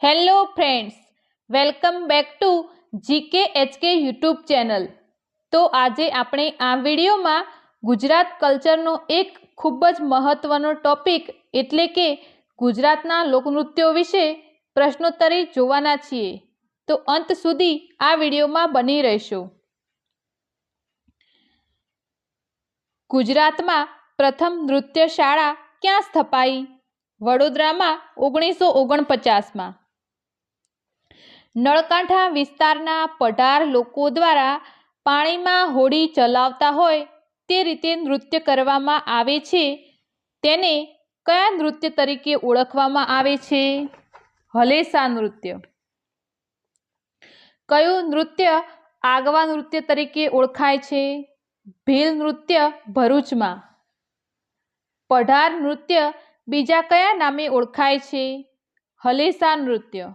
Hello friends, welcome back to GKHK YouTube channel. તો આજે આપણે આ વિડીયોમાં ગુજરાત કલ્ચરનો એક ખૂબ જ મહત્વનો ટોપિક એટલે કે ગુજરાતના લોકનૃત્યો વિશે પ્રશ્નોત્તરી જોવાના છીએ। તો અંત સુધી આ વિડીયોમાં બની રહેશો। ગુજરાતમાં પ્રથમ નૃત્ય શાળા ક્યાં સ્થપાઈ? વડોદરામાં 1949માં। નળકાંઠા વિસ્તારના પઢાર લોકો દ્વારા પાણીમાં હોડી ચલાવતા હોય તે રીતે નૃત્ય કરવામાં આવે છે તેને કયા નૃત્ય તરીકે ઓળખવામાં આવે છે? હલેસા નૃત્ય। કયું નૃત્ય આગવા નૃત્ય તરીકે ઓળખાય છે? ભીલ નૃત્ય ભરૂચમાં। પઢાર નૃત્ય બીજા કયા નામે ઓળખાય છે? હલેસા નૃત્ય।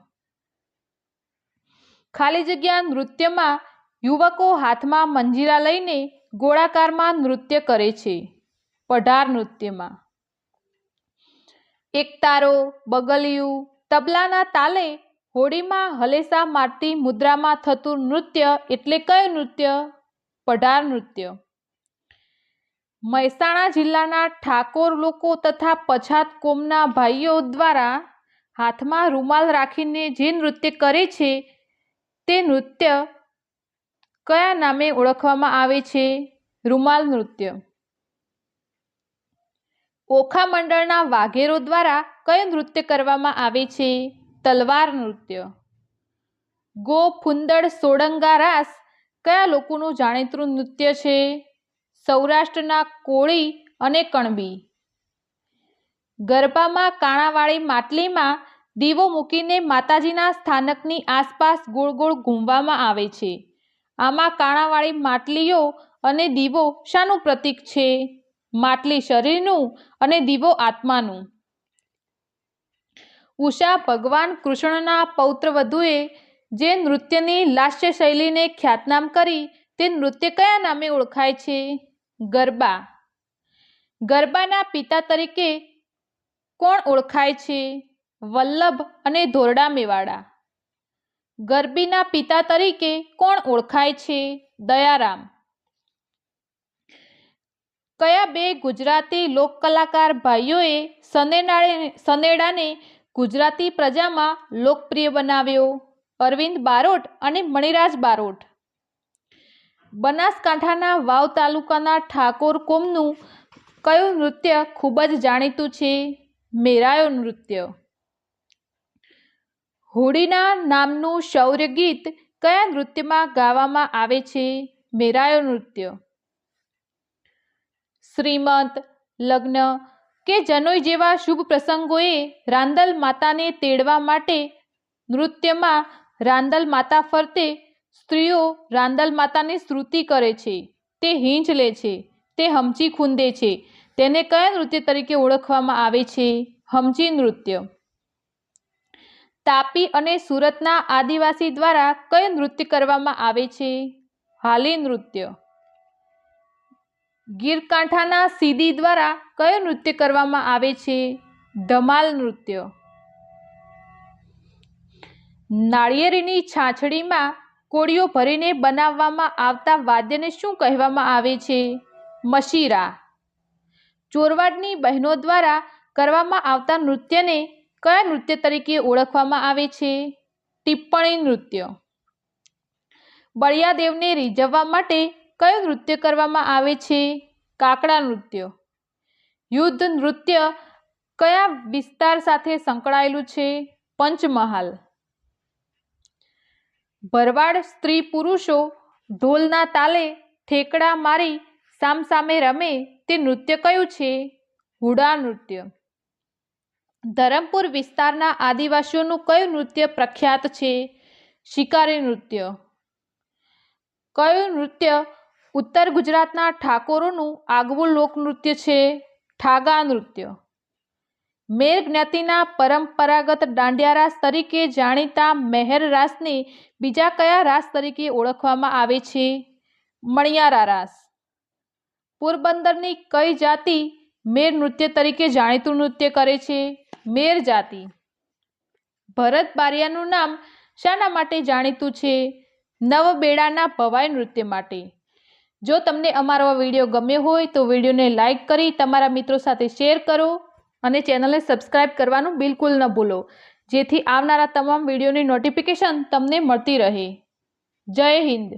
ખાલી જગ્યા નૃત્યમાં યુવકો હાથમાં મંજીરા લઈને ગોળાકારમાં નૃત્ય કરે છે। પઢાર નૃત્યમાં એકતારો, બગલિયું, તબલાના તાલે હોડીમાં હલેસા મારતી મુદ્રામાં થતું નૃત્ય એટલે કયું નૃત્ય? પઢાર નૃત્ય। મહેસાણા જિલ્લાના ઠાકોર લોકો તથા પછાત કોમના ભાઈઓ દ્વારા હાથમાં રૂમાલ રાખીને જે નૃત્ય કરે છે તે નૃત્ય કયા નામે ઓળખવામાં આવે છે? રૂમાલ નૃત્ય। ઓખા મંડળના વાઘેરો દ્વારા કયું નૃત્ય કરવામાં આવે છે? તલવાર નૃત્ય। ગો ફુંદડ સોળંગા રાસ કયા લોકોનું જાણીતું નૃત્ય છે? સૌરાષ્ટ્રના કોળી અને કણબી। ગરબામાં કાણાવાળી માટલીમાં દીવો મૂકીને માતાજીના સ્થાનકની આસપાસ ગોળ ગોળ ઘૂમવામાં આવે છે। આમાં કાણાવાળી માટલીઓ અને દીવો શાનું પ્રતીક છે? માટલી શરીરનું અને દીવો આત્માનું। ઉષા ભગવાન કૃષ્ણના પૌત્ર વધુએ જે નૃત્યની લાસ્ય શૈલીને ખ્યાતનામ કરી તે નૃત્ય કયા નામે ઓળખાય છે? ગરબા। ગરબાના પિતા તરીકે કોણ ઓળખાય છે? વલ્લભ અને ધોરડા મેવાડા। ગરબીના પિતા તરીકે કોણ ઓળખાય છે? દયારામ। કયા બે ગુજરાતી લોક કલાકાર ભાઈઓએ સનેડાને ગુજરાતી પ્રજામાં લોકપ્રિય બનાવ્યો? અરવિંદ બારોટ અને મણિરાજ બારોટ। બનાસકાંઠાના વાવ તાલુકાના ઠાકોર કોમનું કયું નૃત્ય ખૂબ જ જાણીતું છે? મેરાયો નૃત્ય। હોડીના નામનું શૌર્ય ગીત કયા નૃત્યમાં ગાવામાં આવે છે? મેરાયો નૃત્ય। શ્રીમંત, લગ્ન કે જનોઈ જેવા શુભ પ્રસંગોએ રાંદલ માતાને તેડવા માટે નૃત્યમાં રાંદલ માતા ફરતે સ્ત્રીઓ રાંદલ માતાની સ્તુતિ કરે છે, તે હીંચ લે છે, તે હમચી ખૂંદે છે તેને કયા નૃત્ય તરીકે ઓળખવામાં આવે છે? હમચી નૃત્ય। તાપી અને સુરતના આદિવાસી દ્વારા કયું નૃત્ય કરવામાં આવે છે? હાલી નૃત્ય। ગીરકાંઠાના સીદી દ્વારા કયું નૃત્ય કરવામાં આવે છે? ધમાલ નૃત્ય। નાળિયેરની છાછડીમાં કોળીઓ ભરીને બનાવવામાં આવતા વાદ્યને શું કહેવામાં આવે છે? મશીરા। ચોરવાડની બહેનો દ્વારા કરવામાં આવતા નૃત્યને કયા નૃત્ય તરીકે ઓળખવામાં આવે છે? ટિપ્પણી નૃત્ય। બળિયાદેવને રીઝવવા માટે કયું નૃત્ય કરવામાં આવે છે? કાકડા નૃત્ય। યુદ્ધ નૃત્ય કયા વિસ્તાર સાથે સંકળાયેલું છે? પંચમહાલ। ભરવાડ સ્ત્રી પુરુષો ઢોલના તાલે ઠેકડા મારી સામસામે રમે તે નૃત્ય કયું છે? હુડા નૃત્ય। ધરમપુર વિસ્તારના આદિવાસીઓનું કયું નૃત્ય પ્રખ્યાત છે? શિકારી નૃત્ય। કયું નૃત્ય ઉત્તર ગુજરાતના ઠાકોરોનું આગવું લોકનૃત્ય છે? ઠાગા નૃત્ય। મેર જ્ઞાતિના પરંપરાગત દાંડિયા રાસ તરીકે જાણીતા મહેર રાસને બીજા કયા રાસ તરીકે ઓળખવામાં આવે છે? મણિયારા રાસ। પોરબંદરની કઈ જાતિ મેર નૃત્ય તરીકે જાણીતું નૃત્ય કરે છે? મેર જાતિ। ભરત બારિયાનું નામ શાના માટે જાણીતું છે? નવબેડાના ભવાઈ નૃત્ય માટે. જો તમને અમારો આ વિડીયો ગમ્યો હોય તો વિડીયોને લાઈક કરી તમારા મિત્રો સાથે શેર કરો અને ચેનલને સબસ્ક્રાઈબ કરવાનું બિલકુલ ન ભૂલો, જેથી આવનારા તમામ વિડીયોની નોટિફિકેશન તમને મળતી રહે. જય હિન્દ.